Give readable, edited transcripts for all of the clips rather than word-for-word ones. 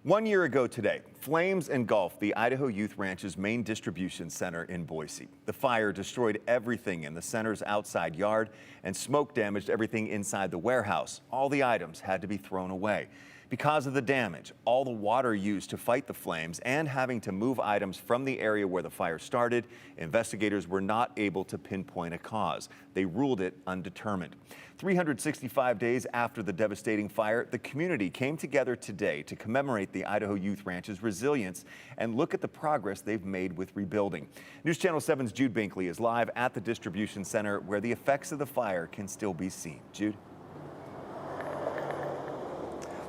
1 year ago today, flames engulfed the Idaho Youth Ranch's main distribution center in Boise. The fire destroyed everything in the center's outside yard, and smoke damaged everything inside the warehouse. All the items had to be thrown away. Because of the damage, all the water used to fight the flames, and having to move items from the area where the fire started, investigators were not able to pinpoint a cause. They ruled it undetermined. 365 days after the devastating fire, the community came together today to commemorate the Idaho Youth Ranch's resilience and look at the progress they've made with rebuilding. News Channel 7's Jude Binkley is live at the distribution center where the effects of the fire can still be seen. Jude?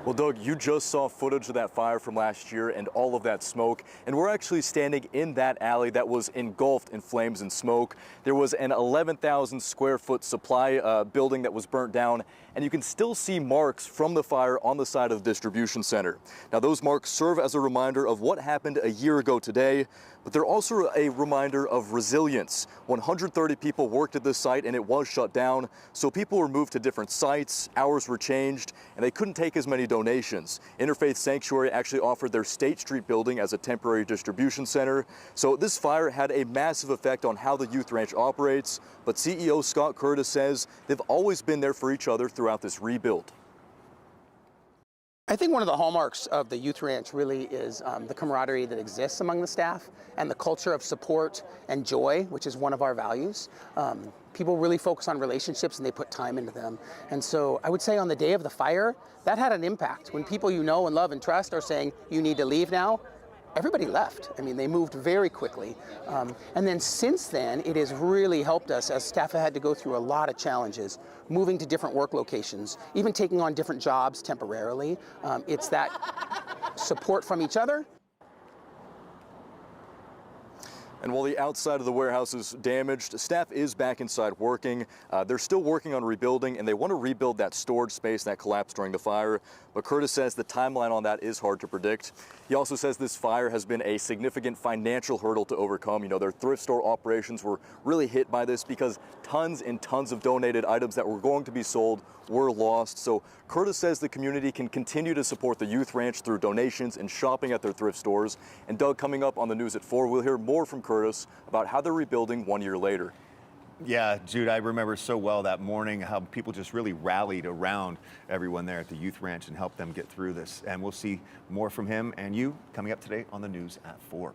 Well, Doug, you just saw footage of that fire from last year and all of that smoke, and we're actually standing in that alley that was engulfed in flames and smoke. There was an 11,000 square foot supply building that was burnt down, and you can still see marks from the fire on the side of the distribution center. Now, those marks serve as a reminder of what happened a year ago today, but they're also a reminder of resilience. 130 people worked at this site and it was shut down, so people were moved to different sites, hours were changed, and they couldn't take as many donations. Interfaith Sanctuary actually offered their State Street building as a temporary distribution center. So this fire had a massive effect on how the Youth Ranch operates, but CEO Scott Curtis says they've always been there for each other throughout this rebuild. I think one of the hallmarks of the Youth Ranch really is the camaraderie that exists among the staff and the culture of support and joy, which is one of our values. People really focus on relationships and they put time into them. And so I would say on the day of the fire, that had an impact. When people you know and love and trust are saying, you need to leave now, everybody left. I mean, they moved very quickly. And then since then, it has really helped us as staff have had to go through a lot of challenges, moving to different work locations, even taking on different jobs temporarily. It's that support from each other. And while the outside of the warehouse is damaged, staff is back inside working. They're still working on rebuilding, and they want to rebuild that storage space that collapsed during the fire. But Curtis says the timeline on that is hard to predict. He also says this fire has been a significant financial hurdle to overcome. You know, their thrift store operations were really hit by this because tons and tons of donated items that were going to be sold were lost. So Curtis says the community can continue to support the Youth Ranch through donations and shopping at their thrift stores. And Doug, coming up on the news at 4, we'll hear more from Curtis about how they're rebuilding 1 year later. Yeah, Jude, I remember so well that morning how people just really rallied around everyone there at the Youth Ranch and helped them get through this. And we'll see more from him and you coming up today on the news at 4.